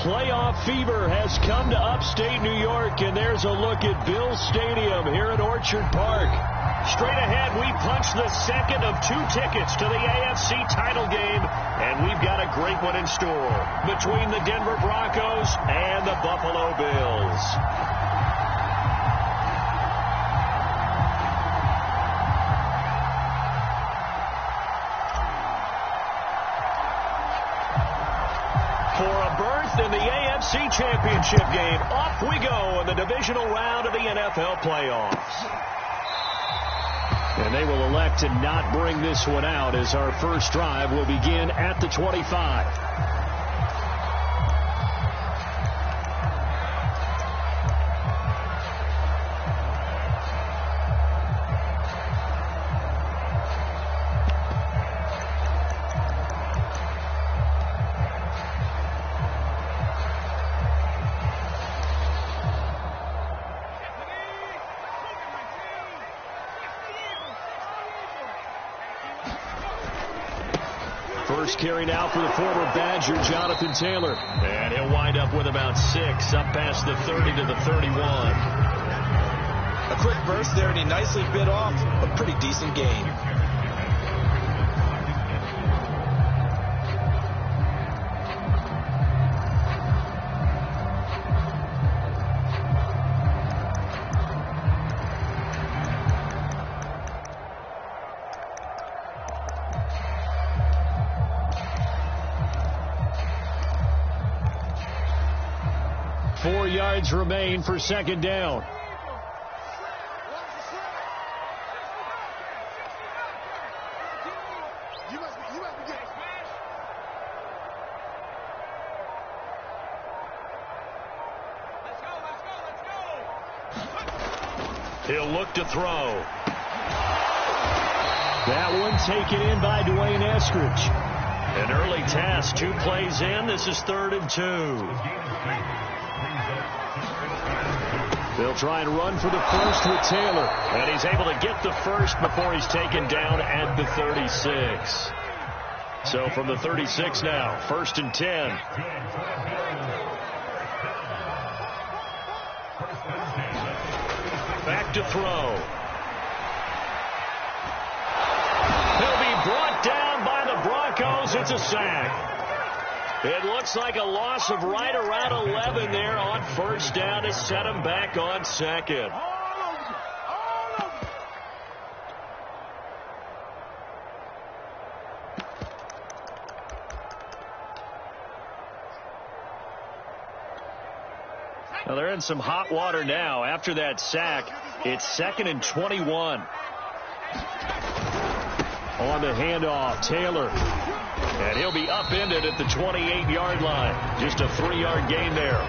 Playoff fever has come to upstate New York, and there's a look at Bill Stadium here at Orchard Park. Straight ahead, we punch the second of 2 tickets to the AFC title game, and we've got a great one in store between the Denver Broncos and the Buffalo Bills. For a berth in the AFC Championship game, off we go in the divisional round of the NFL playoffs. And they will elect to not bring this one out as our first drive will begin at the 25. 1st carry now for the former Badger, Jonathan Taylor. And he'll wind up with about 6, up past the 30 to the 31. A quick burst there, and he nicely bit off a pretty decent gain. Yards remain for 2nd down. He'll look to throw. That one taken in by Dwayne Eskridge. An early task, 2 plays in. This is 3rd and 2. They'll try and run for the 1st with Taylor. And he's able to get the 1st before he's taken down at the 36. So from the 36 now, 1st and 10. Back to throw. He'll be brought down by the Broncos. It's a sack. It looks like a loss of right around 11 there on 1st down to set him back on 2nd. Well, they're in some hot water now. After that sack, it's 2nd and 21. On the handoff, Taylor. And he'll be upended at the 28-yard line. Just a 3-yard gain there.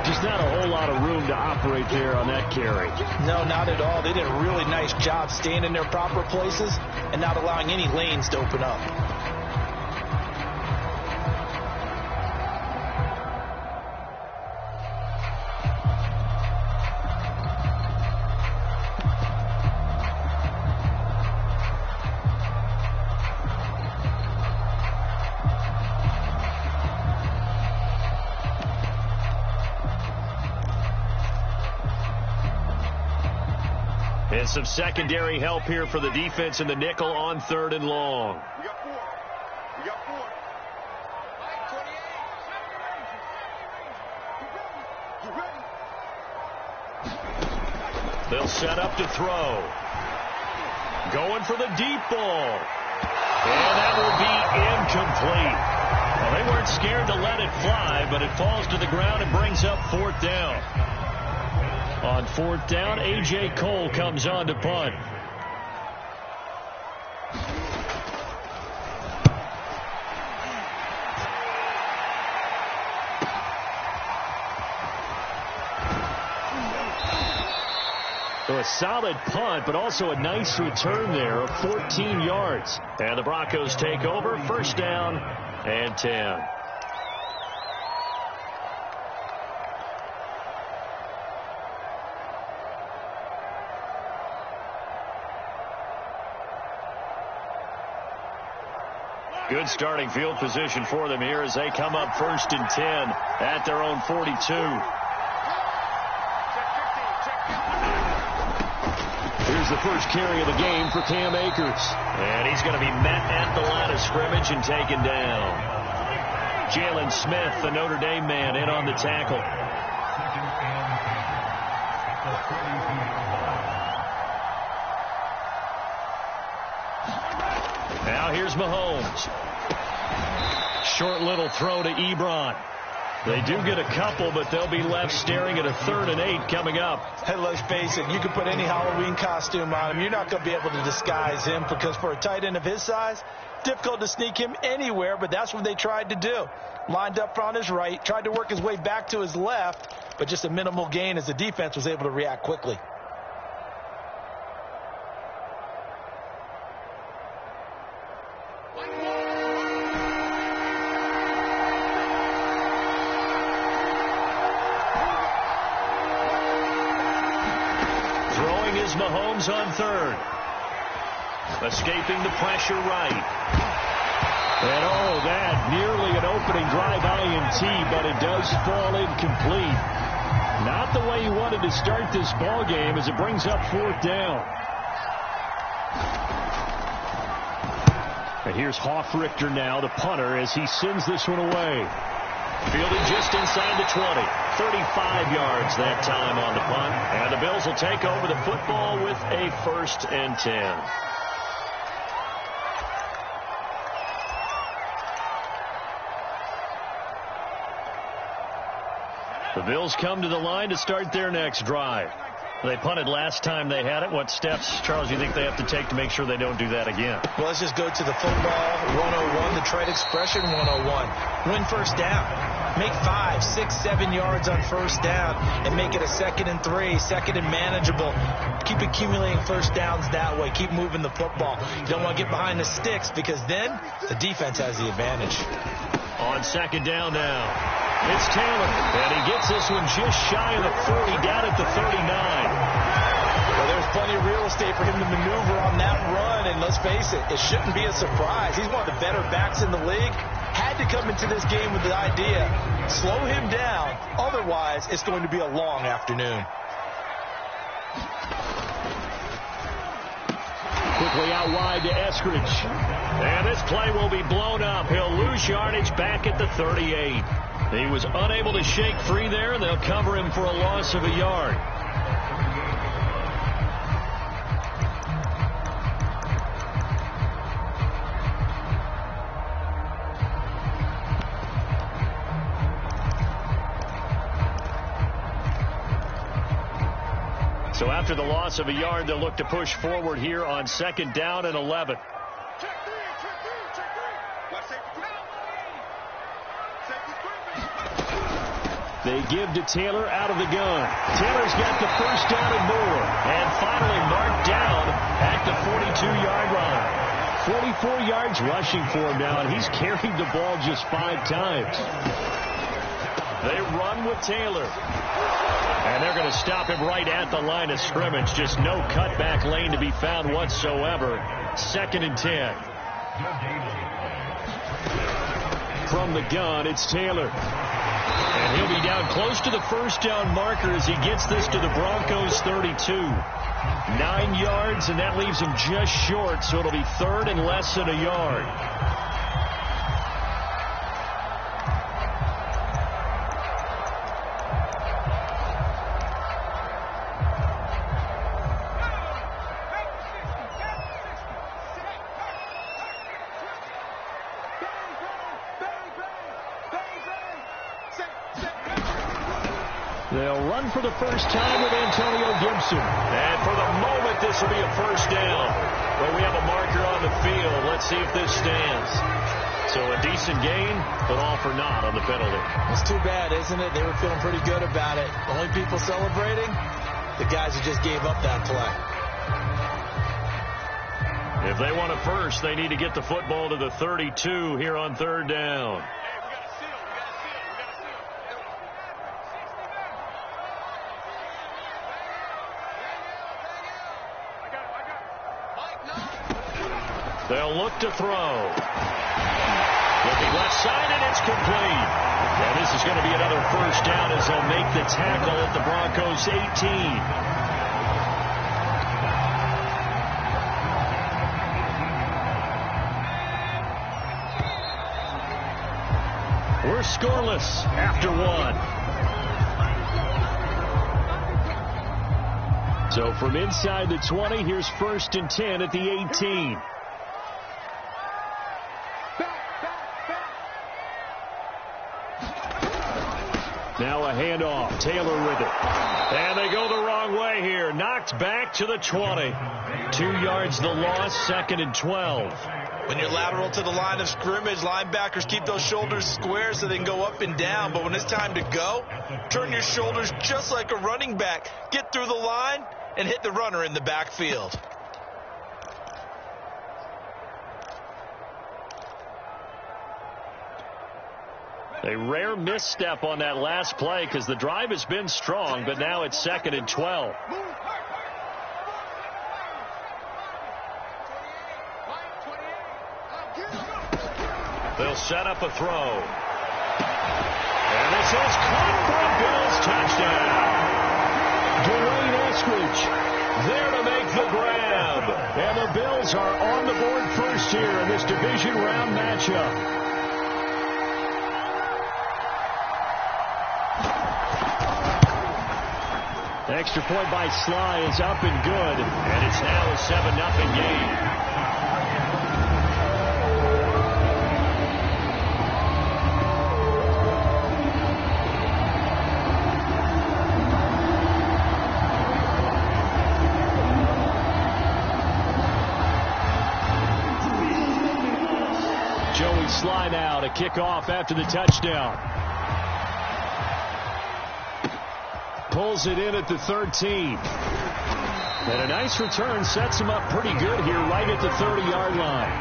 Just not a whole lot of room to operate there on that carry. No, not at all. They did a really nice job staying in their proper places and not allowing any lanes to open up. And some secondary help here for the defense in the nickel on 3rd and long. We got 4. We got 4. They'll set up to throw. Going for the deep ball. And that will be incomplete. Well, they weren't scared to let it fly, but it falls to the ground and brings up 4th down. On 4th down, A.J. Cole comes on to punt. So a solid punt, but also a nice return there of 14 yards. And the Broncos take over, 1st down and 10. Good starting field position for them here as they come up 1st and 10 at their own 42. Here's the first carry of the game for Cam Akers. And he's going to be met at the line of scrimmage and taken down. Jalen Smith, the Notre Dame man, in on the tackle. Now here's Mahomes. Short little throw to Ebron. They do get a couple, but they'll be left staring at a 3rd and 8 coming up. Hey, let's face it, you can put any Halloween costume on him. You're not going to be able to disguise him because for a tight end of his size, difficult to sneak him anywhere, but that's what they tried to do. Lined up on his right, tried to work his way back to his left, but just a minimal gain as the defense was able to react quickly. Throwing is Mahomes on 3rd. Escaping the pressure right. And oh, that nearly an opening drive INT, but it does fall incomplete. Not the way he wanted to start this ball game as it brings up 4th down. And here's Hoffrichter now, the punter, as he sends this one away. Fielded just inside the 20. 35 yards that time on the punt. And the Bills will take over the football with a 1st and 10. The Bills come to the line to start their next drive. They punted last time they had it. What steps, Charles, do you think they have to take to make sure they don't do that again? Well, let's just go to the football 101, the trade expression 101. Win 1st down. Make 5, 6, 7 yards on 1st down and make it a 2nd and 3, 2nd and manageable. Keep accumulating 1st downs that way. Keep moving the football. You don't want to get behind the sticks because then the defense has the advantage. On 2nd down now. It's Taylor, and he gets this one just shy of the 40, down at the 39. Well, there's plenty of real estate for him to maneuver on that run, and let's face it, it shouldn't be a surprise. He's one of the better backs in the league. Had to come into this game with the idea, slow him down, otherwise it's going to be a long afternoon. Quickly out wide to Eskridge. And this play will be blown up. He'll lose yardage back at the 38. He was unable to shake free there, and they'll cover him for a loss of a yard. So after the loss of a yard, they'll look to push forward here on 2nd down and 11. They give to Taylor out of the gun. Taylor's got the 1st down and more. And finally marked down at the 42-yard line. 44 yards rushing for him now, and he's carried the ball just 5 times. They run with Taylor. And they're going to stop him right at the line of scrimmage. Just no cutback lane to be found whatsoever. 2nd and 10. From the gun, it's Taylor. And he'll be down close to the 1st down marker as he gets this to the Broncos 32. 9 yards, and that leaves him just short, so it'll be 3rd and less than a yard. They'll run for the first time with Antonio Gibson. And for the moment, this will be a 1st down. But we have a marker on the field. Let's see if this stands. So a decent gain, but all for naught on the penalty. It's too bad, isn't it? They were feeling pretty good about it. Only people celebrating, the guys who just gave up that play. If they want a first, they need to get the football to the 32 here on 3rd down. They'll look to throw. Looking left side, and it's complete. And this is going to be another first down as they'll make the tackle at the Broncos' 18. We're scoreless after one. So from inside the 20, here's 1st and 10 at the 18. Now a handoff. Taylor with it. And they go the wrong way here. Knocked back to the 20. 2 yards the loss, 2nd and 12. When you're lateral to the line of scrimmage, linebackers keep those shoulders square so they can go up and down. But when it's time to go, turn your shoulders just like a running back. Get through the line and hit the runner in the backfield. A rare misstep on that last play because the drive has been strong, but now it's 2nd and 12. They'll set up a throw. And this is caught for a Bills touchdown. Dwayne Eskridge there to make the grab. And the Bills are on the board first here in this division round matchup. The extra point by Sly is up and good, and it's now a 7-0 game. Joey Sly now to kick off after the touchdown. Pulls it in at the 13. And a nice return sets him up pretty good here right at the 30-yard line.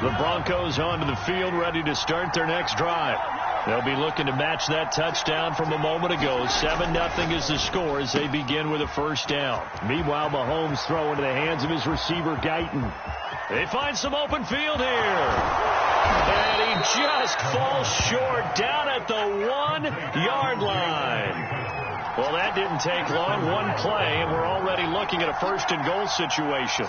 The Broncos onto the field ready to start their next drive. They'll be looking to match that touchdown from a moment ago. 7-0 is the score as they begin with a first down. Meanwhile, Mahomes throw into the hands of his receiver, Guyton. They find some open field here. And he just falls short down at the 1-yard line. Well, that didn't take long. One play, and we're already looking at a 1st and goal situation.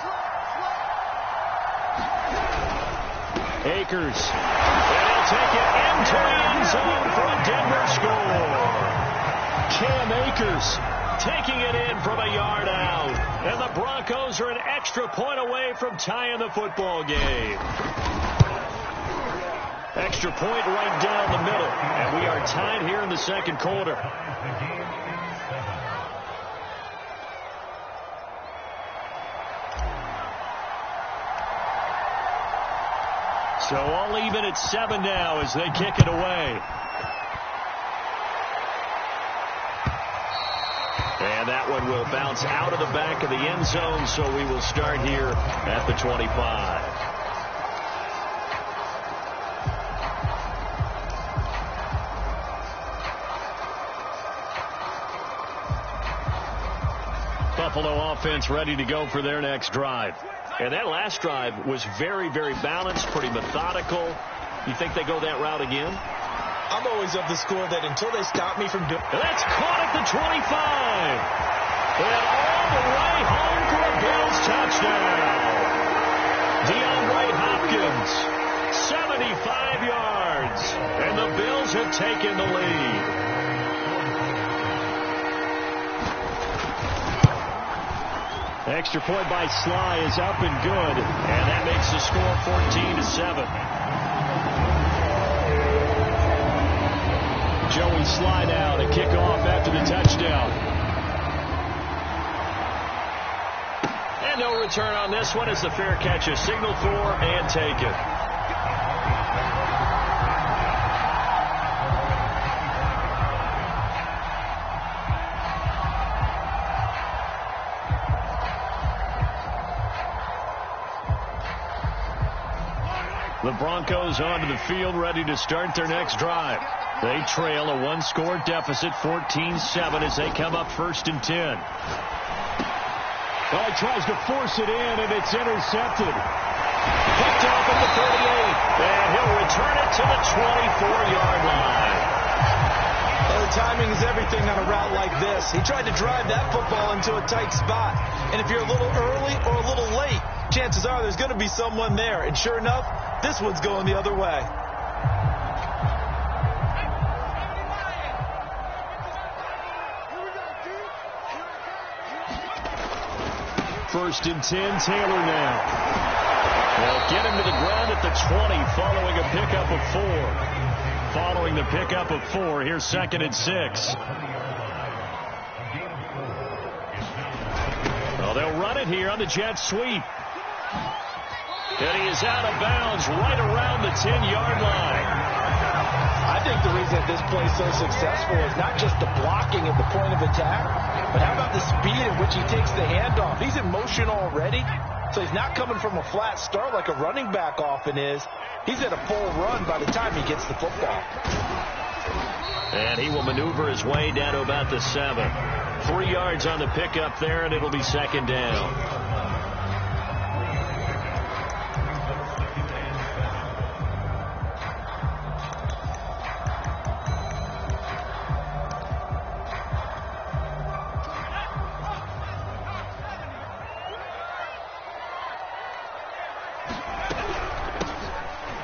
Akers. And he'll take it into the end zone for a Denver score. Cam Akers taking it in from a yard out. And the Broncos are an extra point away from tying the football game. Extra point right down the middle. And we are tied here in the second quarter. So all even at 7 now as they kick it away. And that one will bounce out of the back of the end zone, so we will start here at the 25. Buffalo offense ready to go for their next drive. And that last drive was very, very balanced, pretty methodical. You think they go that route again? I'm always of the score that until they stop me from doing... That's caught at the 25. And all the way home for a Bills touchdown. DeAndre Hopkins, 75 yards. And the Bills have taken the lead. Extra point by Sly is up and good, and that makes the score 14-7. Joey Sly now to kick off after the touchdown. And no return on this one as the fair catch is signaled for and taken. The Broncos onto the field ready to start their next drive. They trail a one-score deficit, 14-7, as they come up 1st and 10. Well, he tries to force it in, and it's intercepted. Picked off at the 38, and he'll return it to the 24-yard line. Well, the timing is everything on a route like this. He tried to drive that football into a tight spot. And if you're a little early or a little late, chances are there's going to be someone there. And sure enough, this one's going the other way. 1st and 10, Taylor now. They'll get him to the ground at the 20 following a pickup of 4. Following the pickup of 4, here's 2nd and 6. Well, they'll run it here on the jet sweep. And he is out of bounds right around the 10-yard line. I think the reason that this play is so successful is not just the blocking at the point of attack, but how about the speed at which he takes the handoff? He's in motion already, so he's not coming from a flat start like a running back often is. He's at a full run by the time he gets the football. And he will maneuver his way down to about the 7. 3 yards on the pickup there, and it'll be 2nd down.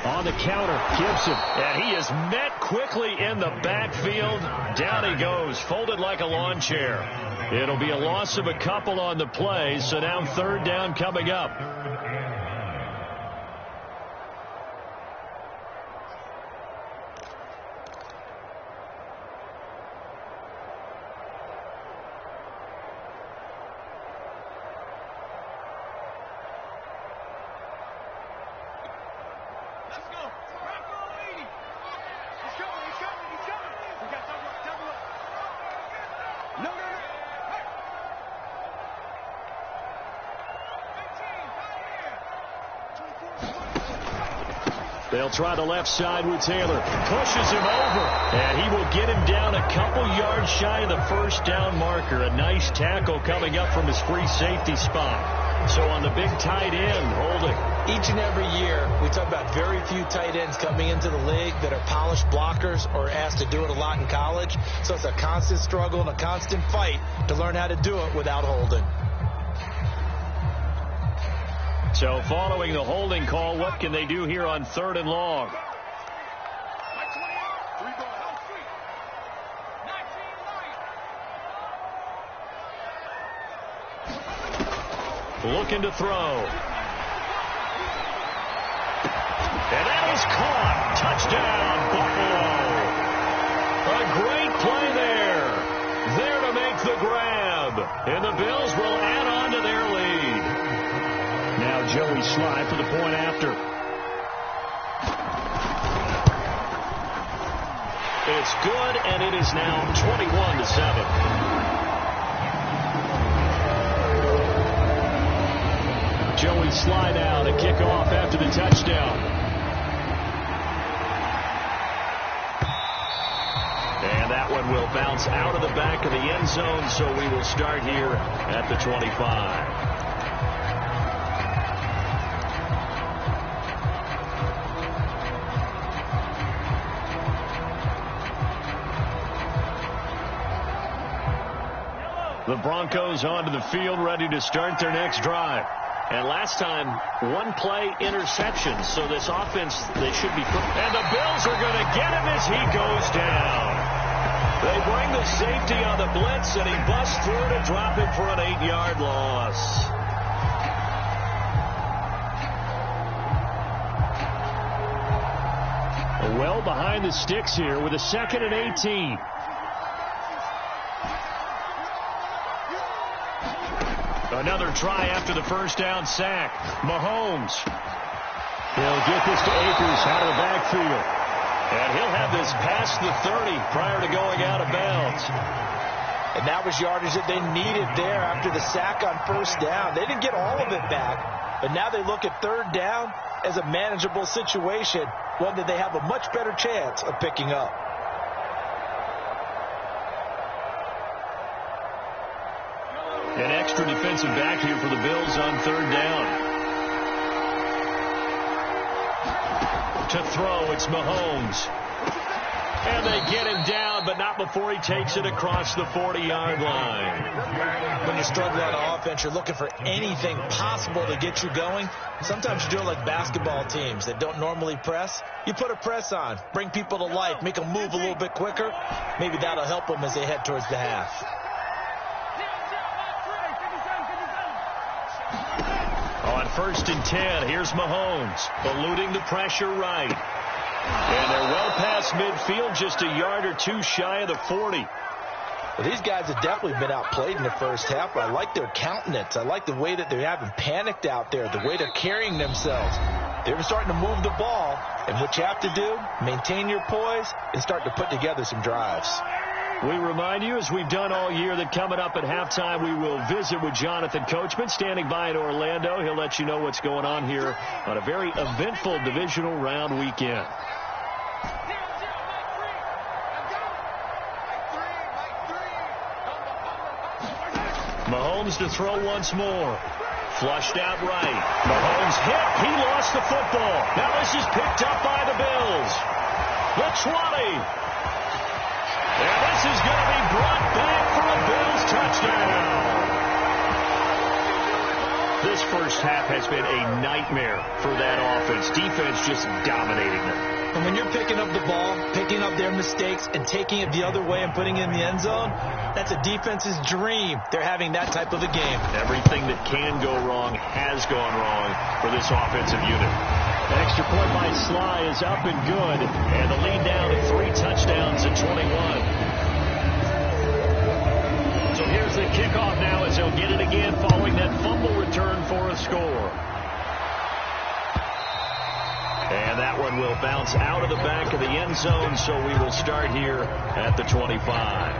On the counter, Gibson, and he is met quickly in the backfield. Down he goes, folded like a lawn chair. It'll be a loss of a couple on the play, so now 3rd down coming up. They'll try the left side with Taylor. Pushes him over. And he will get him down a couple yards shy of the 1st down marker. A nice tackle coming up from his free safety spot. So on the big tight end, holding. Each and every year, we talk about very few tight ends coming into the league that are polished blockers or asked to do it a lot in college. So it's a constant struggle and a constant fight to learn how to do it without holding. So following the holding call, what can they do here on 3rd and long? Looking to throw. And that is caught. Touchdown, Buffalo. A great play there. There to make the grab. And the Bills will add on to their lead. Now Joey Sly for the point after. It's good, and it is now 21-7. Joey Sly now to kick off after the touchdown. And that one will bounce out of the back of the end zone, so we will start here at the 25. The Broncos onto the field, ready to start their next drive. And last time, 1 play interception. So this offense, they should be... And the Bills are going to get him as he goes down. They bring the safety on the blitz, and he busts through to drop him for an 8-yard loss. Well behind the sticks here with a 2nd and 18. Another try after the 1st down sack. Mahomes. He'll get this to Akers out of the backfield. And he'll have this past the 30 prior to going out of bounds. And that was yardage that they needed there after the sack on 1st down. They didn't get all of it back, but now they look at 3rd down as a manageable situation, one that they have a much better chance of picking up. An extra defensive back here for the Bills on third down. To throw, it's Mahomes. And they get him down, but not before he takes it across the 40-yard line. When you struggle on offense, you're looking for anything possible to get you going. Sometimes you do it like basketball teams that don't normally press. You put a press on, bring people to life, make them move a little bit quicker. Maybe that'll help them as they head towards the half. On 1st and 10, here's Mahomes, eluding the pressure right. And they're well past midfield, just a yard or two shy of the 40. Well, these guys have definitely been outplayed in the first half, but I like their countenance. I like the way that they haven't panicked out there, the way they're carrying themselves. They're starting to move the ball, and what you have to do, maintain your poise and start to put together some drives. We remind you, as we've done all year, that coming up at halftime, we will visit with Jonathan Coachman, standing by in Orlando. He'll let you know what's going on here on a very eventful divisional round weekend. Mahomes to throw once more. Flushed out right. Mahomes hit. He lost the football. Now this is picked up by the Bills. The 20. And this is going to be brought back for a Bills touchdown. This first half has been a nightmare for that offense. Defense just dominating them. And when you're picking up the ball, picking up their mistakes, and taking it the other way and putting it in the end zone, that's a defense's dream. They're having that type of a game. Everything that can go wrong has gone wrong for this offensive unit. An extra point by Sly is up and good, and the lead down to 3 touchdowns at 21. So here's the kickoff now as they'll get it again following that fumble return for a score. And that one will bounce out of the back of the end zone, so we will start here at the 25.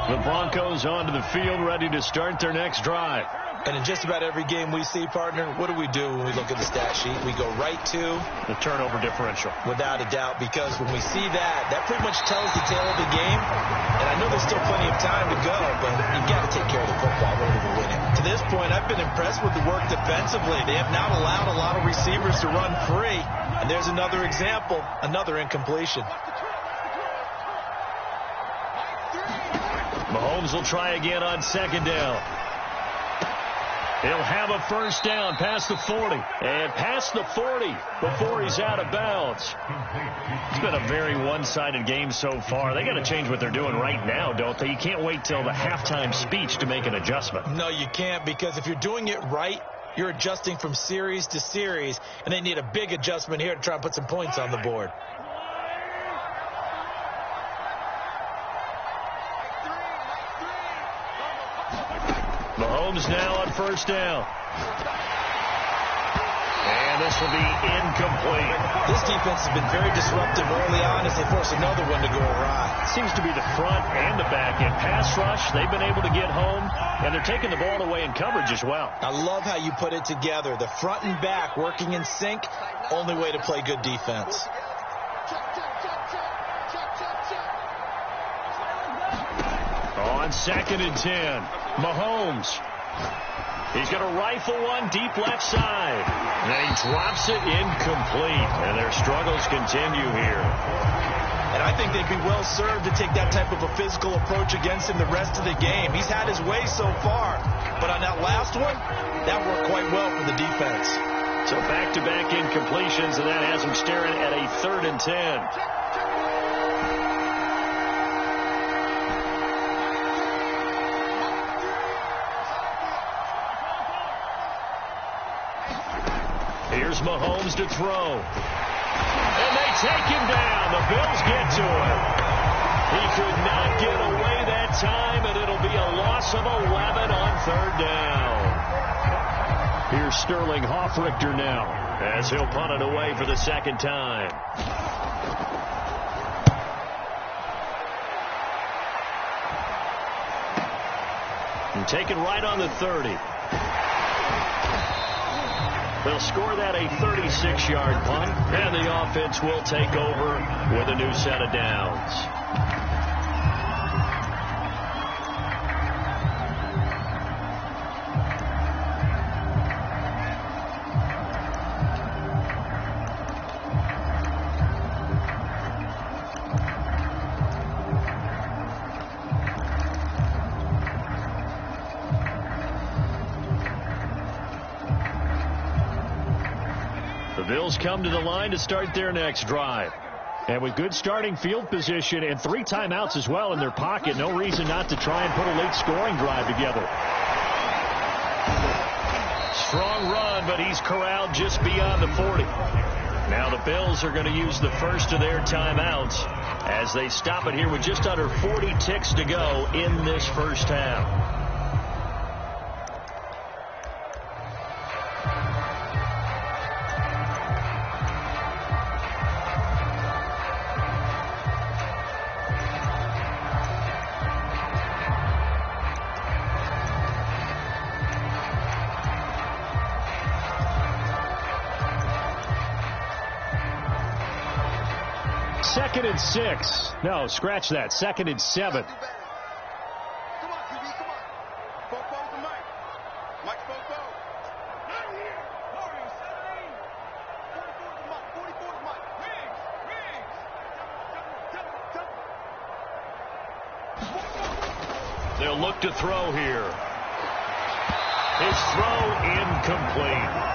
The Broncos onto the field, ready to start their next drive. And in just about every game we see, partner, what do we do when we look at the stat sheet? We go right to the turnover differential. Without a doubt, because when we see that, that pretty much tells the tale of the game. And I know there's still plenty of time to go, but you've got to take care of the football in order to win it. To this point, I've been impressed with the work defensively. They have not allowed a lot of receivers to run free. And there's another example, another incompletion. Mahomes will try again on 2nd down. He'll have a first down past the 40. And past the 40 before he's out of bounds. It's been a very one-sided game so far. They got to change what they're doing right now, don't they? You can't wait till the halftime speech to make an adjustment. No, you can't, because if you're doing it right, you're adjusting from series to series, and they need a big adjustment here to try and put some points on the board. Mahomes now on 1st down. And this will be incomplete. This defense has been very disruptive early on as they force another one to go awry. Seems to be the front and the back end. Pass rush, they've been able to get home, and they're taking the ball away in coverage as well. I love how you put it together. The front and back working in sync, only way to play good defense. On 2nd and 10, Mahomes. He's going to rifle one deep left side. And then he drops it incomplete. And their struggles continue here. And I think they'd be well served to take that type of a physical approach against him the rest of the game. He's had his way so far. But on that last one, that worked quite well for the defense. So back-to-back incompletions, and that has him staring at a 3rd and 10. Here's Mahomes to throw. And they take him down. The Bills get to him. He could not get away that time, and it'll be a loss of 11 on 3rd down. Here's Sterling Hoffrichter now as he'll punt it away for the 2nd time. And taken right on the 30. They'll score that a 36-yard punt, and the offense will take over with a new set of downs. The Bills come to the line to start their next drive. And with good starting field position and 3 timeouts as well in their pocket, no reason not to try and put a late scoring drive together. Strong run, but he's corralled just beyond the 40. Now the Bills are going to use the first of their timeouts as they stop it here with just under 40 ticks to go in this first half. Second and 6. No, scratch that. Second and 7. Come on, QB, come on. Football to Mike. Mike's football. Not here. Mario, 17. 44 to Mike. 44 to Mike. Riggs. They'll look to throw here. His throw incomplete.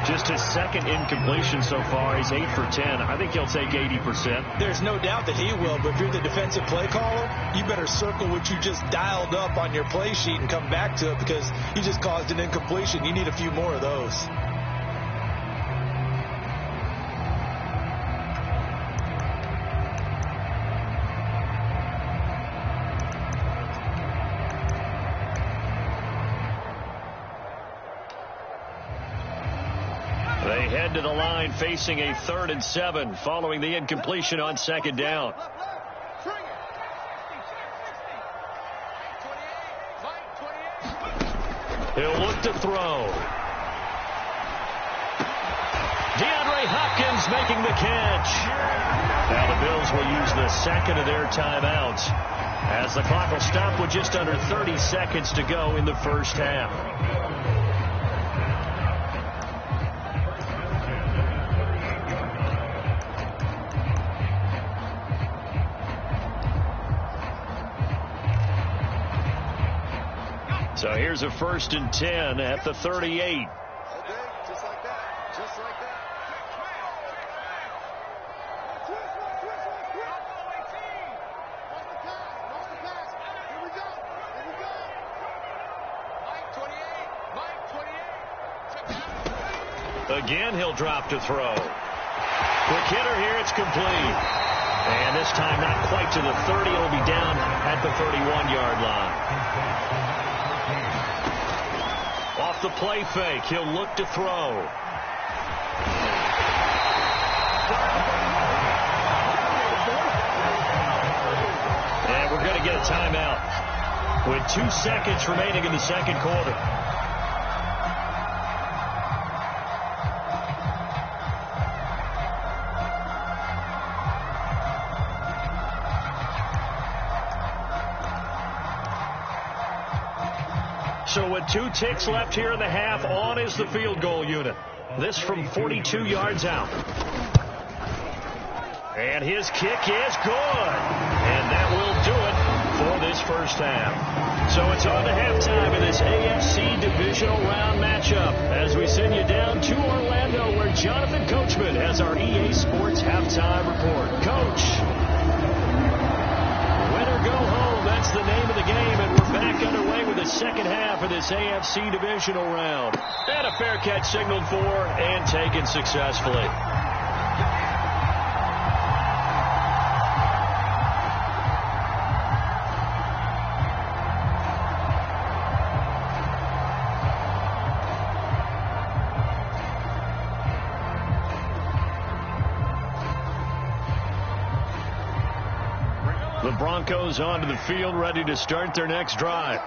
Just his second incompletion so far. He's 8 for 10. I think he'll take 80%. There's no doubt that he will, but if you're the defensive play caller, you better circle what you just dialed up on your play sheet and come back to it because you just caused an incompletion. You need a few more of those. They head to the line facing a 3rd and 7 following the incompletion on second down. He'll look to throw. DeAndre Hopkins making the catch. Now the Bills will use the second of their timeouts as the clock will stop with just under 30 seconds to go in the first half. So here's a 1st and 10 at the 38. Okay, just like that. Just like that. Watch the pass. Here we go. Mike 28. Again, he'll drop to throw. Quick hitter here. It's complete. And this time not quite to the 30. It'll be down at the 31-yard line. Off the play fake, he'll look to throw. And we're going to get a timeout with 2 seconds remaining in the second quarter. So with 2 ticks left here in the half, on is the field goal unit. This from 42 yards out. And his kick is good. And that will do it for this first half. So it's on to halftime in this AFC divisional round matchup as we send you down to Orlando where Jonathan Coachman has our EA Sports halftime report. Coach, win or go home, that's the name of the game, and we're back underway with the second half of this AFC divisional round. And a fair catch signaled for and taken successfully. The Broncos onto the field, ready to start their next drive.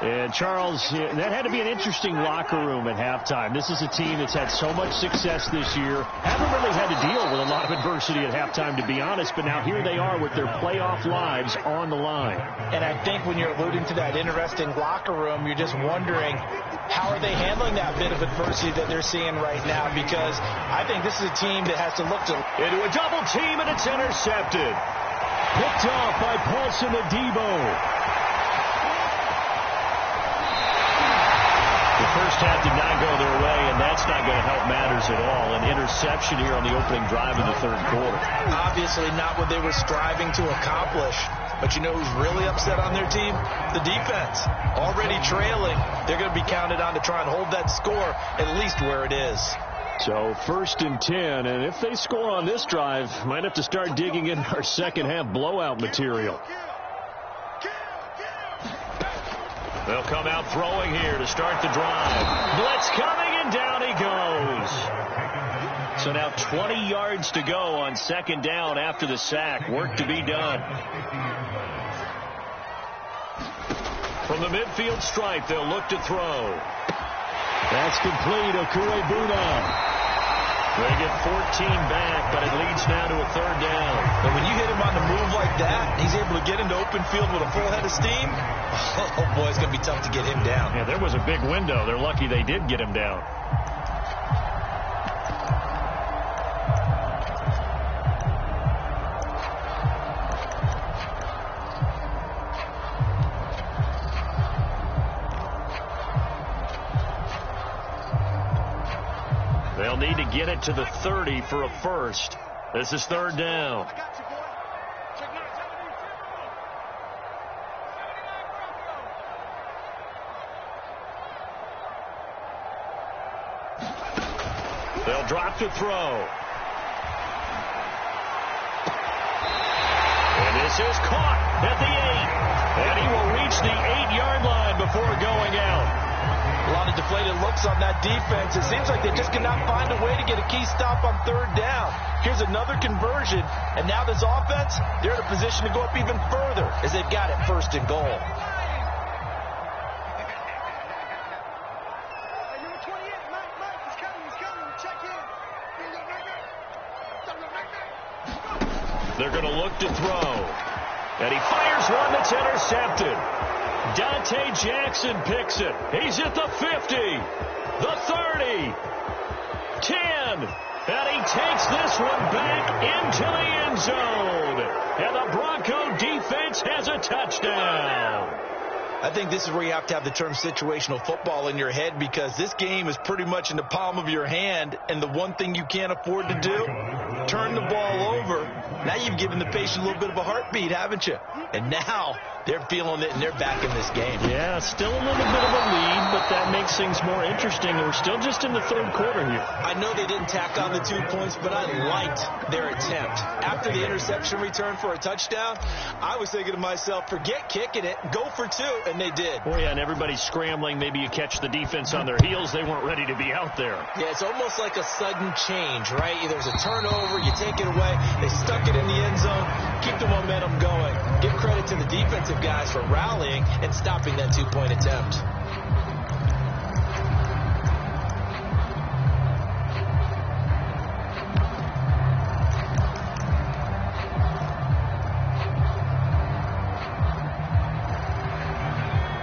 And, Charles, that had to be an interesting locker room at halftime. This is a team that's had so much success this year. Haven't really had to deal with a lot of adversity at halftime, to be honest, but now here they are with their playoff lives on the line. And I think when you're alluding to that interesting locker room, you're just wondering, how are they handling that bit of adversity that they're seeing right now? Because I think this is a team that has to look to... Into a double team, and it's intercepted. Picked off by Paulson Adebo. The first half did not go their way, and that's not going to help matters at all. An interception here on the opening drive of the third quarter. Obviously not what they were striving to accomplish. But you know who's really upset on their team? The defense. Already trailing. They're going to be counted on to try and hold that score at least where it is. So 1st and 10, and if they score on this drive, might have to start digging in our second half blowout material. They'll come out throwing here to start the drive. Blitz coming, and down he goes. So now 20 yards to go on second down after the sack. Work to be done. From the midfield stripe, they'll look to throw. That's complete. Okurebuna. They get 14 back, but it leads now to a third down. But when you hit him on the move like that, he's able to get into open field with a full head of steam. Oh, boy, it's going to be tough to get him down. Yeah, there was a big window. They're lucky they did get him down. They'll need to get it to the 30 for a first. This is third down. They'll drop to throw. And this is caught at the 8. And he will reach the 8-yard line before going out. A lot of deflated looks on that defense. It seems like they just cannot find a way to get a key stop on third down. Here's another conversion, and now this offense, they're in a position to go up even further as they've got it 1st and goal. They're going to look to throw. And he fires one that's intercepted. Dante Jackson picks it. He's at the 50, the 30, 10, and he takes this one back into the end zone. And the Bronco defense has a touchdown. I think this is where you have to have the term situational football in your head, because this game is pretty much in the palm of your hand, and the one thing you can't afford to do, turn the ball over. Now you've given the patient a little bit of a heartbeat, haven't you? And now they're feeling it, and they're back in this game. Yeah, still a little bit of a lead, but that makes things more interesting. We're still just in the third quarter here. I know they didn't tack on the 2 points, but I liked their attempt. After the interception return for a touchdown, I was thinking to myself, forget kicking it, go for 2, and they did. Oh, yeah, and everybody's scrambling. Maybe you catch the defense on their heels. They weren't ready to be out there. Yeah, it's almost like a sudden change, right? There's a turnover, you take it away, they stuck it in the end zone, keep the momentum going. Give credit to the defensive guys for rallying and stopping that 2-point attempt.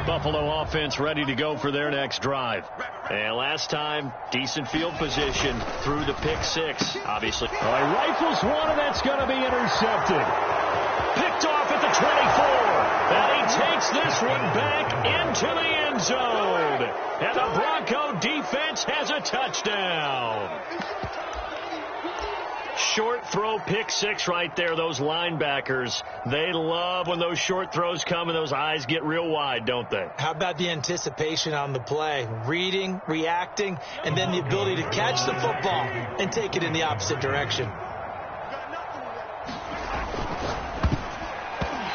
Buffalo offense ready to go for their next drive. And last time, decent field position through the pick 6, obviously. All right, rifles one, and that's going to be intercepted. Picked off at the 24. And he takes this one back into the end zone. And the Bronco defense has a touchdown. Short throw, pick 6 right there. Those linebackers, they love when those short throws come and those eyes get real wide, don't they? How about the anticipation on the play? Reading, reacting, and then the ability to catch the football and take it in the opposite direction.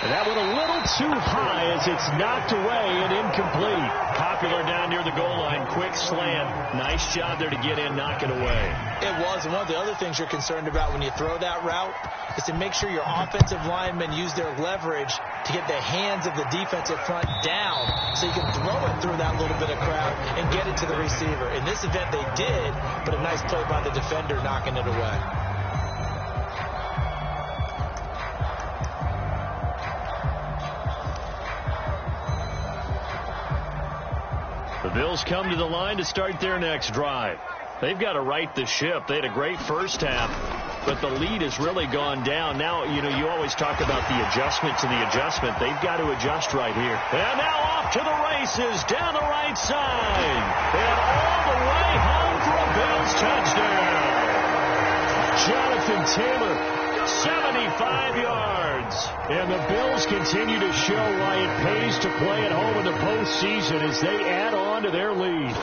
And that one a little too high as it's knocked away and incomplete. Caught popular down near the goal line. Quick slant. Nice job there to get in, knock it away. It was. And one of the other things you're concerned about when you throw that route is to make sure your offensive linemen use their leverage to get the hands of the defensive front down so you can throw it through that little bit of crowd and get it to the receiver. In this event, they did, but a nice play by the defender knocking it away. The Bills come to the line to start their next drive. They've got to right the ship. They had a great first half, but the lead has really gone down. Now, you always talk about the adjustment to the adjustment. They've got to adjust right here. And now off to the races down the right side. And all the way home for a Bills touchdown. Jonathan Taylor, 75 yards. And the Bills continue to show why it pays to play at home in the postseason as they add on to their lead.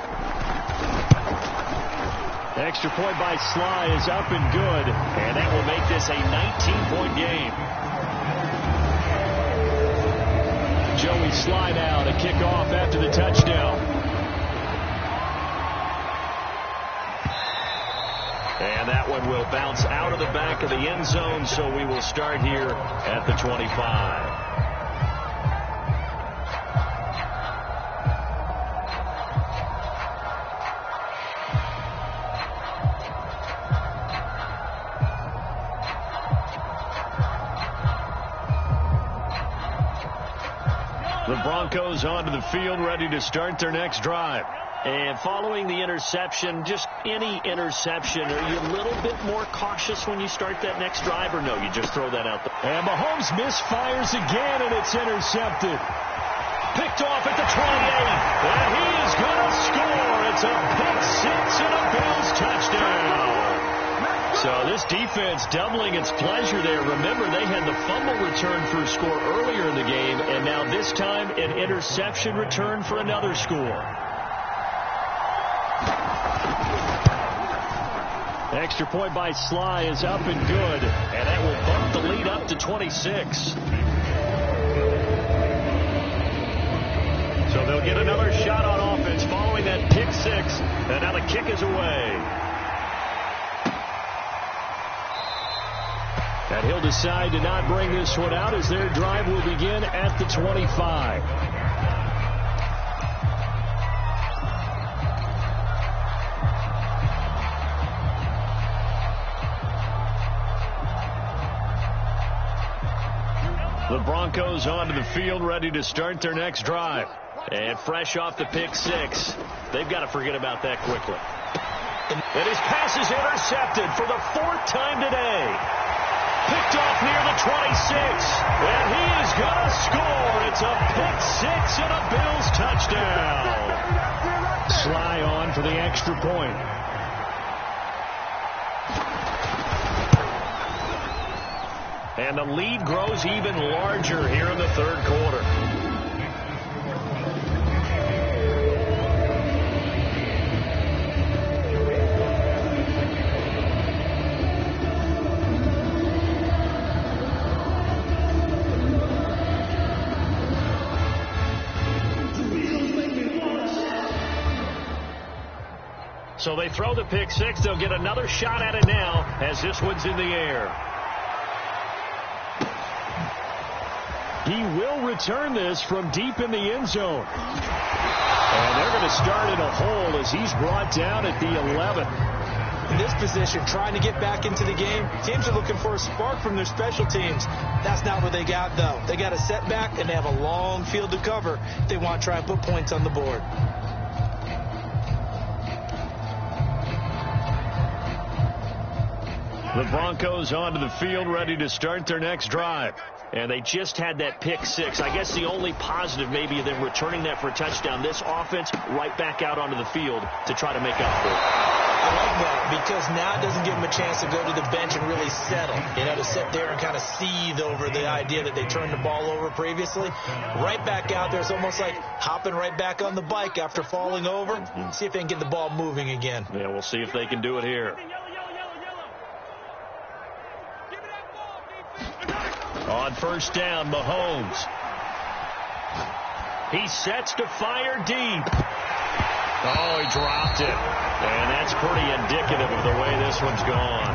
Extra point by Sly is up and good, and that will make this a 19-point game. Joey Sly now to kick off after the touchdown. And that one will bounce out of the back of the end zone, so we will start here at the 25. The Broncos onto the field, ready to start their next drive. And following the interception, just any interception, are you a little bit more cautious when you start that next drive, or no, you just throw that out there? And Mahomes misfires again, and it's intercepted. Picked off at the 28, and he is going to score. It's a pick six and a Bills touchdown. So this defense doubling its pleasure there. Remember, they had the fumble return for a score earlier in the game, and now this time an interception return for another score. Extra point by Sly is up and good, and that will bump the lead up to 26. So they'll get another shot on offense following that pick six, and now the kick is away. And he'll decide to not bring this one out as their drive will begin at the 25. The Broncos onto the field, ready to start their next drive. And fresh off the pick six, they've got to forget about that quickly. And his pass is intercepted for the fourth time today. Picked off near the 26, and he is going to score. It's a pick six and a Bills touchdown. Sly on for the extra point. And the lead grows even larger here in the third quarter. So they throw the pick six. They'll get another shot at it now as this one's in the air. He will return this from deep in the end zone. And they're going to start in a hole as he's brought down at the 11. In this position, trying to get back into the game, teams are looking for a spark from their special teams. That's not what they got, though. They got a setback, and they have a long field to cover if they want to try and put points on the board. The Broncos onto the field, ready to start their next drive. And they just had that pick six. I guess the only positive maybe of them returning that for a touchdown. This offense right back out onto the field to try to make up for it. I like that because now it doesn't give them a chance to go to the bench and really settle. To sit there and kind of seethe over the idea that they turned the ball over previously. Right back out there. It's almost like hopping right back on the bike after falling over. See if they can get the ball moving again. Yeah, we'll see if they can do it here. On first down, Mahomes. He sets to fire deep. Oh, he dropped it. And that's pretty indicative of the way this one's gone.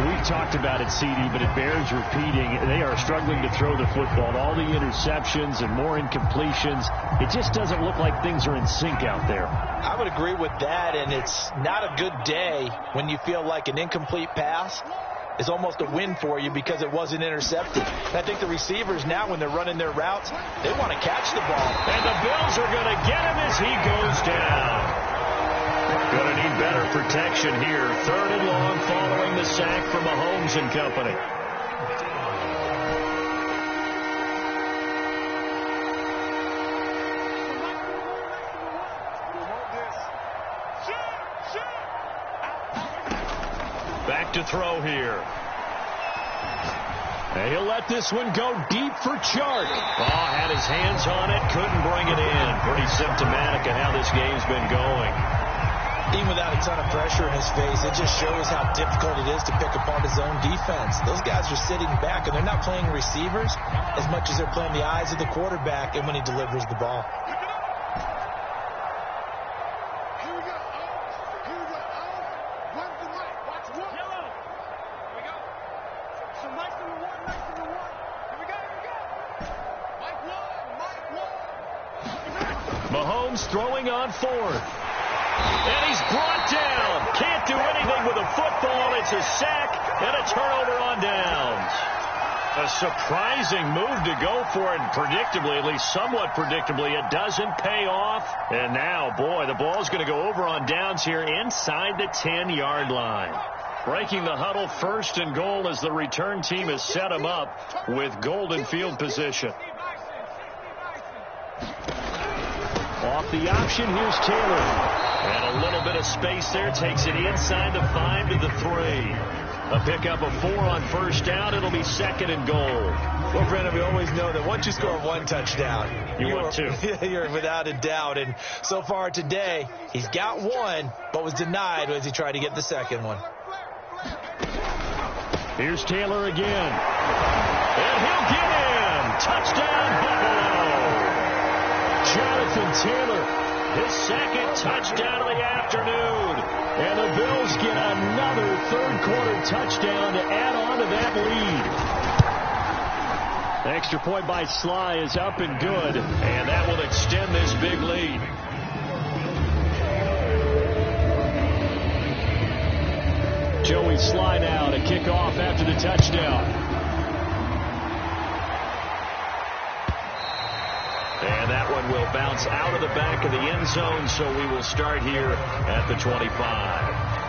We've talked about it, CD, but it bears repeating. They are struggling to throw the football. All the interceptions and more incompletions. It just doesn't look like things are in sync out there. I would agree with that, and it's not a good day when you feel like an incomplete pass is almost a win for you because it wasn't intercepted. And I think the receivers now, when they're running their routes, they want to catch the ball. And the Bills are going to get him as he goes down. Going to need better protection here. 3rd and long following the sack from Mahomes and company. Back to throw here. And he'll let this one go deep for Chark. Oh, had his hands on it, couldn't bring it in. Pretty symptomatic of how this game's been going. Even without a ton of pressure in his face, it just shows how difficult it is to pick apart his own defense. Those guys are sitting back, and they're not playing receivers as much as they're playing the eyes of the quarterback and when he delivers the ball. Mahomes throwing on 4th. And he's brought down. Can't do anything with a football. It's a sack and a turnover on downs. A surprising move to go for it. And predictably, at least somewhat predictably, it doesn't pay off. And now, boy, the ball's going to go over on downs here inside the 10-yard line. Breaking the huddle, 1st and goal as the return team has set him up with golden field position. Off the option, here's Taylor. And a little bit of space there. Takes it inside the 5 to the 3. A pickup of 4 on 1st down. It'll be 2nd and goal. Well, Brennan, we always know that once you score 1 touchdown, you want 2. You're without a doubt. And so far today, he's got 1, but was denied as he tried to get the 2nd one. Here's Taylor again. And he'll get in. Touchdown, Buffalo. Jonathan Taylor, his 2nd touchdown of the afternoon. And the Bills get another 3rd-quarter touchdown to add on to that lead. The extra point by Sly is up and good. And that will extend this big lead. Joey Sly now to kick off after the touchdown. And that one will bounce out of the back of the end zone, so we will start here at the 25.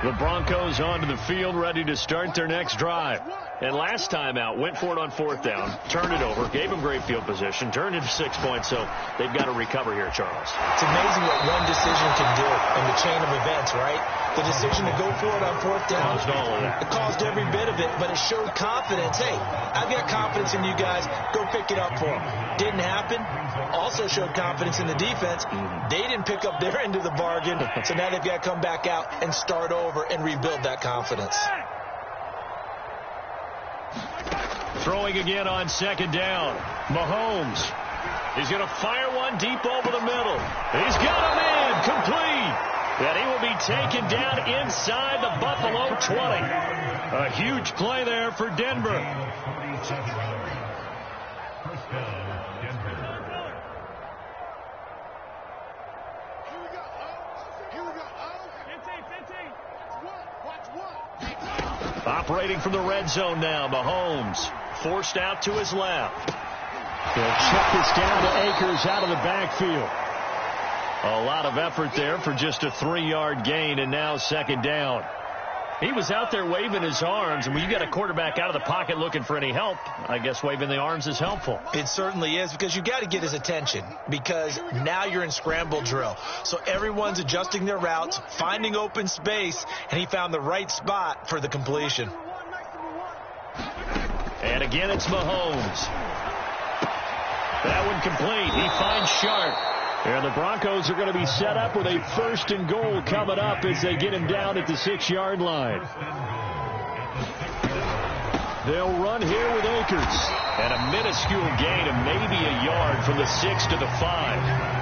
The Broncos onto the field, ready to start their next drive. And last time out, went for it on 4th down, turned it over, gave them great field position, turned it to 6 points, so they've got to recover here, Charles. It's amazing what one decision can do in the chain of events, right? The decision to go for it on 4th down, caused all of that. It caused every bit of it, but it showed confidence. Hey, I've got confidence in you guys. Go pick it up for them. Didn't happen. Also showed confidence in the defense. They didn't pick up their end of the bargain, so now they've got to come back out and start over and rebuild that confidence. Throwing again on 2nd down. Mahomes. He's going to fire one deep over the middle. He's got a man complete. And he will be taken down inside the Buffalo 20. A huge play there for Denver. Operating from the red zone now, Mahomes forced out to his left. They'll check this down to Akers out of the backfield. A lot of effort there for just a 3-yard gain, and now 2nd down. He was out there waving his arms, and when you got a quarterback out of the pocket looking for any help, I guess waving the arms is helpful. It certainly is, because you got to get his attention, because now you're in scramble drill. So everyone's adjusting their routes, finding open space, and he found the right spot for the completion. And again, it's Mahomes. That one complete. He finds Sharp. And the Broncos are going to be set up with a 1st and goal coming up as they get him down at the 6-yard line. They'll run here with Akers. And a minuscule gain of maybe a yard from the 6 to the 5.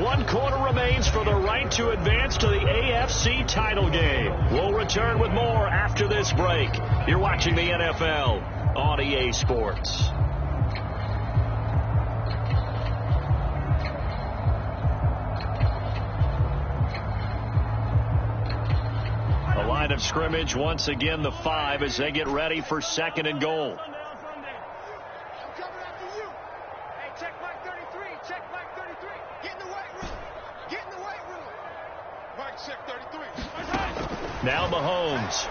One quarter remains for the right to advance to the AFC title game. We'll return with more after this break. You're watching the NFL on EA Sports. The line of scrimmage, once again, the 5 as they get ready for 2nd and goal. Now Mahomes.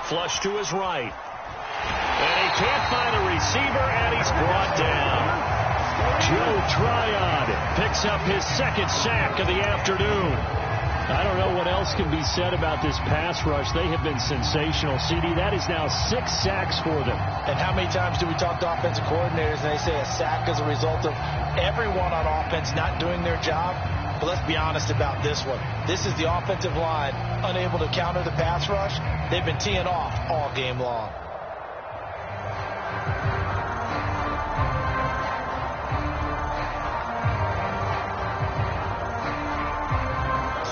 Flush to his right. And he can't find a receiver, and he's brought down. Joe Tryon picks up his 2nd sack of the afternoon. I don't know what else can be said about this pass rush. They have been sensational. CD, that is now 6 sacks for them. And how many times do we talk to offensive coordinators and they say a sack is a result of everyone on offense not doing their job? But let's be honest about this one. This is the offensive line unable to counter the pass rush. They've been teeing off all game long.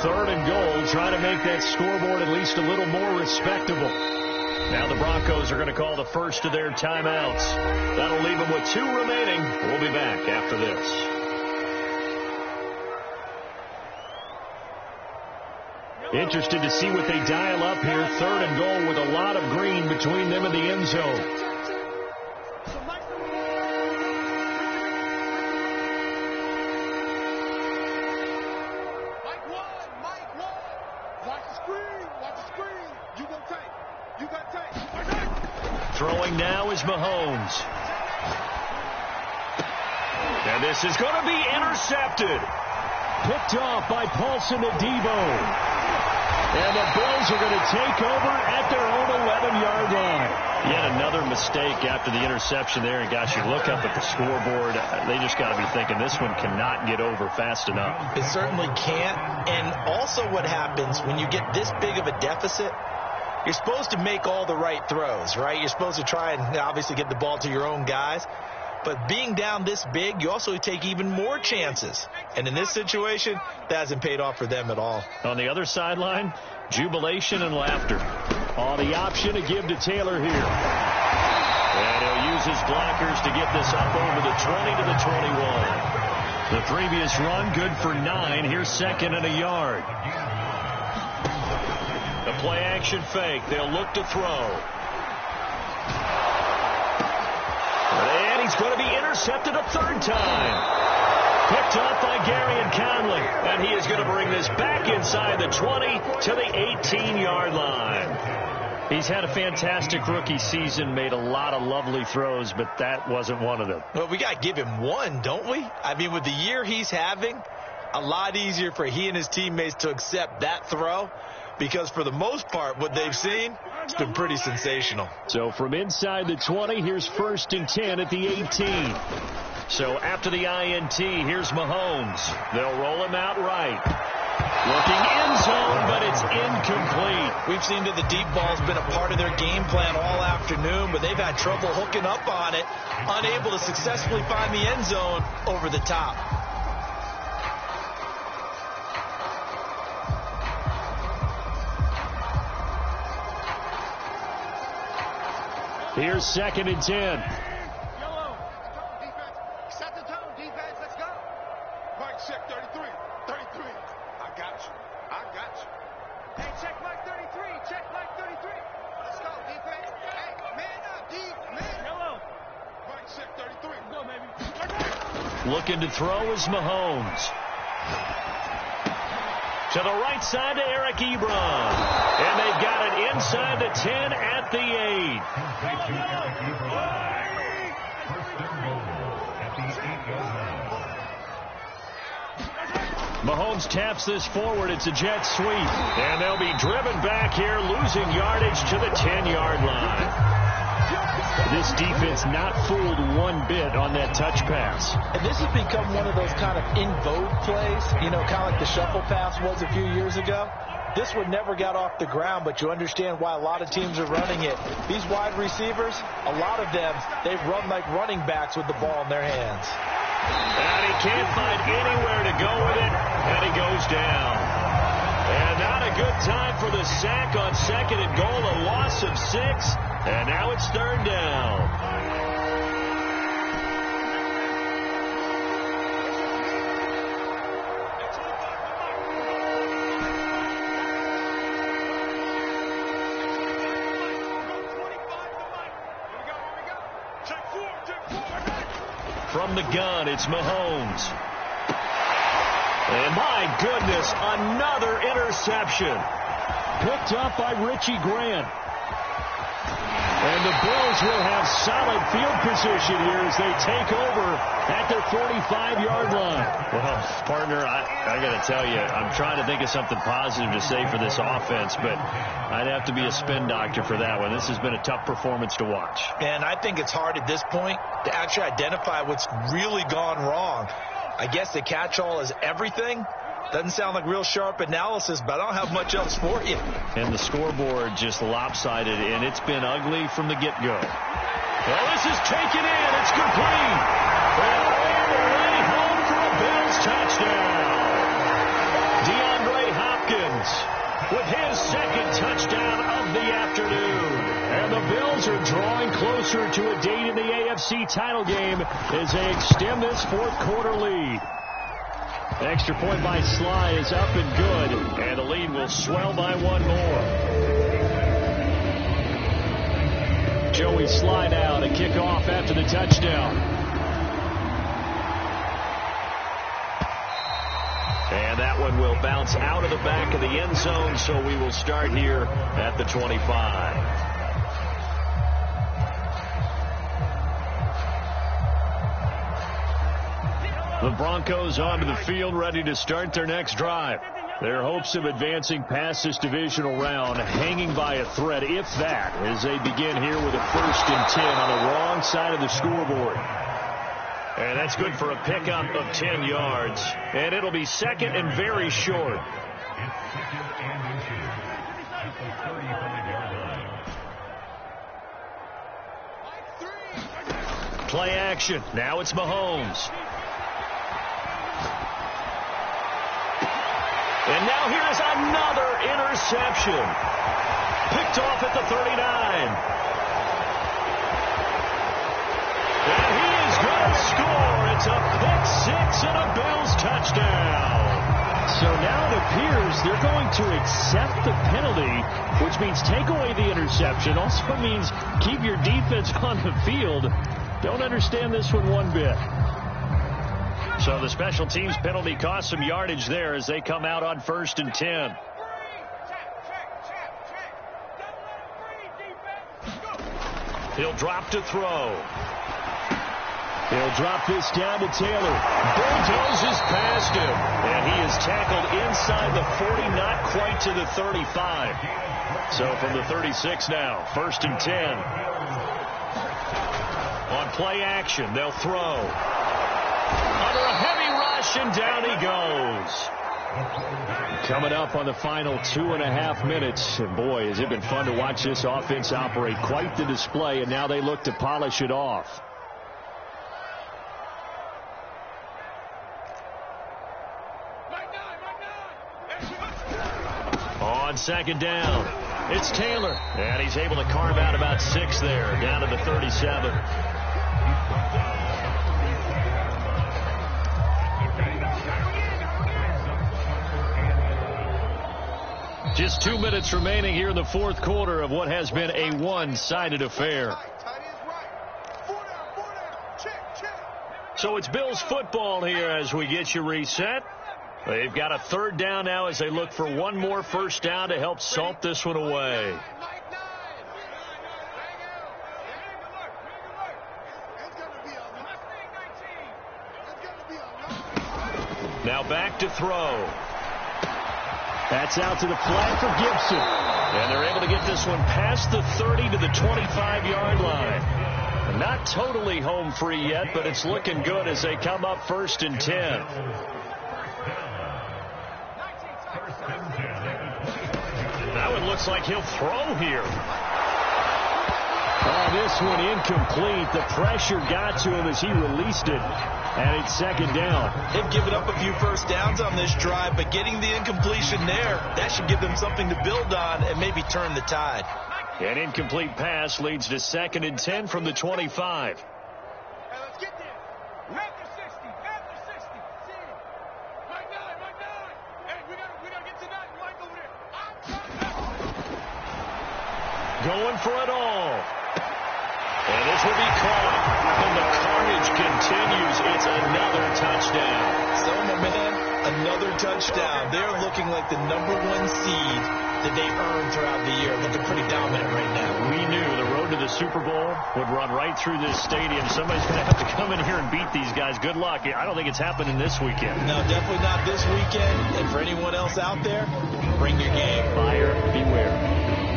Third and goal, trying to make that scoreboard at least a little more respectable. Now the Broncos are going to call the first of their timeouts. That'll leave them with 2 remaining. We'll be back after this. Interested to see what they dial up here. 3rd and goal with a lot of green between them and the end zone. Throwing now is Mahomes. And this is going to be intercepted. Picked off by Paulson Adebo. And the Bills are going to take over at their own 11-yard line. Yet another mistake after the interception there. And, gosh, you look up at the scoreboard. They just got to be thinking this one cannot get over fast enough. It certainly can't. And also what happens when you get this big of a deficit, you're supposed to make all the right throws, right? You're supposed to try and obviously get the ball to your own guys. But being down this big, you also take even more chances. And in this situation, that hasn't paid off for them at all. On the other sideline, jubilation and laughter. On the option to give to Taylor here. And he'll use his blockers to get this up over the 20 to the 21. The previous run, good for 9. Here's 2nd and a yard. The play action fake. They'll look to throw. And he's going to be intercepted a 3rd time. Picked off by Gary and Conley. And he is going to bring this back inside the 20 to the 18-yard line. He's had a fantastic rookie season, made a lot of lovely throws, but that wasn't one of them. Well, we got to give him one, don't we? I mean, with the year he's having, a lot easier for he and his teammates to accept that throw. Because for the most part, what they've seen, it's been pretty sensational. So from inside the 20, here's 1st and 10 at the 18. So after the INT, here's Mahomes. They'll roll him out right. Looking end zone, but it's incomplete. We've seen that the deep ball's been a part of their game plan all afternoon, but they've had trouble hooking up on it, unable to successfully find the end zone over the top. Here's 2nd and 10. Yellow. Defense. Set the tone, defense. Let's go. Mike, check 33. 33. I got you. I got you. Hey, check Mike 33. Check Mike 33. Let's go, defense. Hey, man up, D. Man. Yellow. Mike, check 33. Let's go, baby. Looking to throw is Mahomes. To the right side to Eric Ebron. And they've got it inside the 10 at the 8. Mahomes taps this forward. It's a jet sweep. And they'll be driven back here, losing yardage to the 10-yard line. This defense not fooled one bit on that touch pass. And this has become one of those kind of in vogue plays, you know, kind of like the shuffle pass was a few years ago. This one never got off the ground, but you understand why a lot of teams are running it. These wide receivers, a lot of them, they run like running backs with the ball in their hands. And he can't find anywhere to go with it, and he goes down. And not a good time for the sack on second and goal, a loss of 6, and now it's third down. From the gun, it's Mahomes. And my goodness, another interception. Picked up by Richie Grant. And the Bills will have solid field position here as they take over at their 45-yard line. Well, partner, I got to tell you, I'm trying to think of something positive to say for this offense, but I'd have to be a spin doctor for that one. This has been a tough performance to watch. And I think it's hard at this point to actually identify what's really gone wrong. I guess the catch-all is everything. Doesn't sound like real sharp analysis, but I don't have much else for you. And the scoreboard just lopsided, and it's been ugly from the get-go. Well, this is taken in. It's complete. And way home for a Bills touchdown. DeAndre Hopkins with his second touchdown of the afternoon. And the Bills are drawing closer to a date in the AFC title game as they extend this fourth-quarter lead. Extra point by Sly is up and good, and the lead will swell by one more. Joey Sly now to kick off after the touchdown. And that one will bounce out of the back of the end zone, so we will start here at the 25. The Broncos onto the field, ready to start their next drive. Their hopes of advancing past this divisional round hanging by a thread, if that, as they begin here with a 1st and 10 on the wrong side of the scoreboard. And that's good for a pickup of 10 yards. And it'll be second and very short. Play action. Now it's Mahomes. And now here is another interception. Picked off at the 39. And he is going to score. It's a pick 6 and a Bills touchdown. So now it appears they're going to accept the penalty, which means take away the interception. Also means keep your defense on the field. Don't understand this one bit. So the special teams penalty cost some yardage there as they come out on 1st and 10. He'll drop to throw. He'll drop this down to Taylor. Bulldozes past him. And he is tackled inside the 40, not quite to the 35. So from the 36 now, 1st and 10. On play action, they'll throw. Under a heavy rush, and down he goes. Coming up on the final 2.5 minutes. And boy, has it been fun to watch this offense operate. Quite the display, and now they look to polish it off. On 2nd down, it's Taylor. And he's able to carve out about 6 there, down to the 37. Just 2 minutes remaining here in the fourth quarter of what has been a one-sided affair. So it's Bills football here as we get you reset. They've got a 3rd down now as they look for one more 1st down to help salt this one away. Now back to throw. That's out to the flat for Gibson. And they're able to get this one past the 30 to the 25-yard line. Not totally home free yet, but it's looking good as they come up 1st and 10. That one looks like he'll throw here. Oh, this one incomplete. The pressure got to him as he released it. And it's 2nd down. They've given up a few first downs on this drive, but getting the incompletion there, that should give them something to build on and maybe turn the tide. An incomplete pass leads to 2nd and 10 from the 25. Hey, let's get there. After 60. After 60. See it. Mike 9. Hey, we gotta get to 9. Mike over there. Going for it all. And this will be caught. And the carnage continues. It's another touchdown. So, my man, another touchdown. They're looking like the #1 seed that they earned throughout the year. Looking pretty dominant right now. We knew the road to the Super Bowl would run right through this stadium. Somebody's going to have to come in here and beat these guys. Good luck. I don't think it's happening this weekend. No, definitely not this weekend. And for anyone else out there, bring your game. Buyer beware.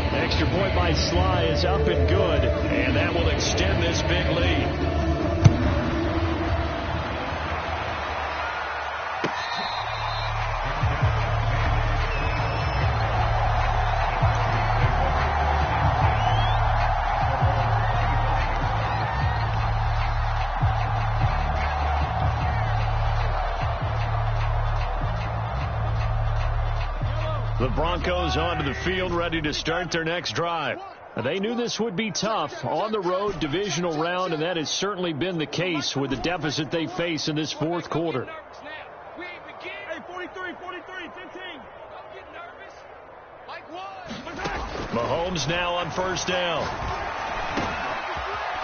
Extra point by Sly is up and good, and that will extend this big lead. The Broncos onto the field, ready to start their next drive. They knew this would be tough on the road, divisional round, and that has certainly been the case with the deficit they face in this 4th quarter. Hey, 43, 15. Don't get nervous. Like what? Mahomes now on 1st down.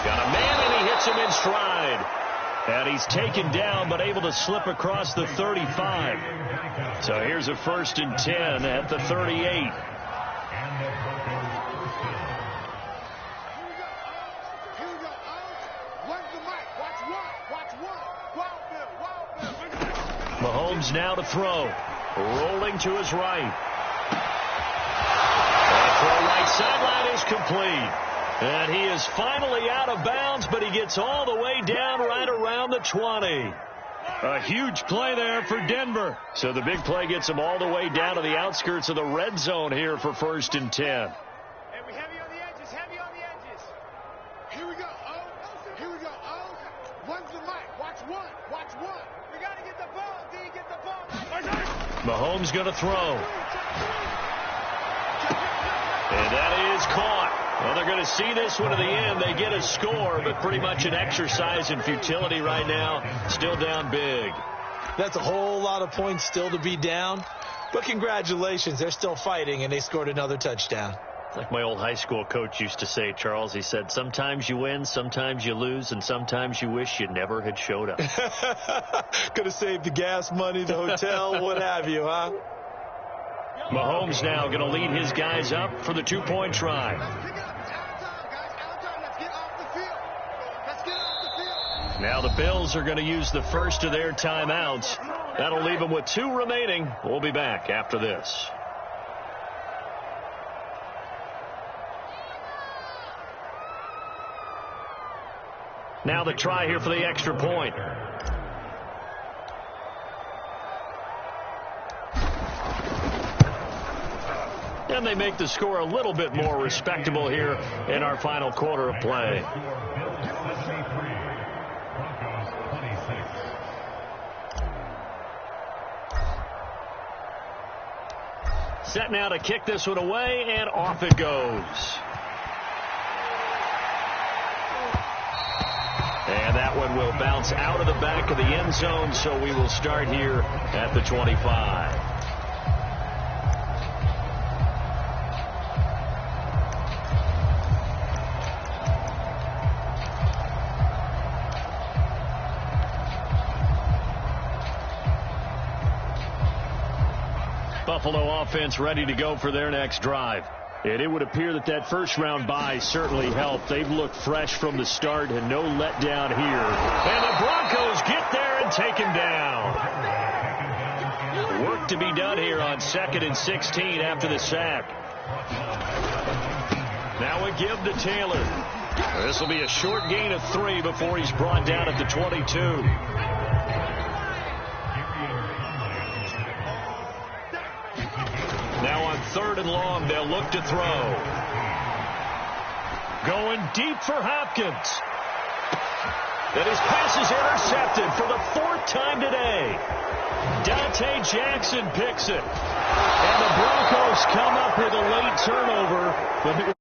Got a man, and he hits him in stride. And he's taken down, but able to slip across the 35. So here's a 1st and 10 at the 38. Mahomes now to throw. Rolling to his right. That throw right sideline is complete. And he is finally out of bounds, but he gets all the way down right around the 20. A huge play there for Denver. So the big play gets him all the way down to the outskirts of the red zone here for 1st and 10. Hey, we heavy on the edges, Here we go, Here we go, One's the mic. Watch one. We got to get the ball, D. Get the ball. Mahomes going to throw. And that is caught. Well, they're going to see this one to the end. They get a score, but pretty much an exercise in futility right now. Still down big. That's a whole lot of points still to be down. But congratulations, they're still fighting, and they scored another touchdown. Like my old high school coach used to say, Charles, he said, sometimes you win, sometimes you lose, and sometimes you wish you never had showed up. Could have saved the gas money, the hotel, what have you, huh? Mahomes now going to lead his guys up for the 2-point try. Now the Bills are going to use the first of their timeouts. That'll leave them with 2 remaining. We'll be back after this. Now the try here for the extra point. And they make the score a little bit more respectable here in our final quarter of play. Set now to kick this one away, and off it goes. And that one will bounce out of the back of the end zone, so we will start here at the 25. Buffalo offense ready to go for their next drive. And it would appear that that first-round bye certainly helped. They've looked fresh from the start and no letdown here. And the Broncos get there and take him down. work to be done here on 2nd and 16 after the sack. Now a give to Taylor. This will be a short gain of 3 before he's brought down at the 22. Now on 3rd and long, they'll look to throw. Going deep for Hopkins. And his pass is intercepted for the 4th time today. Dante Jackson picks it. And the Broncos come up with a late turnover, but it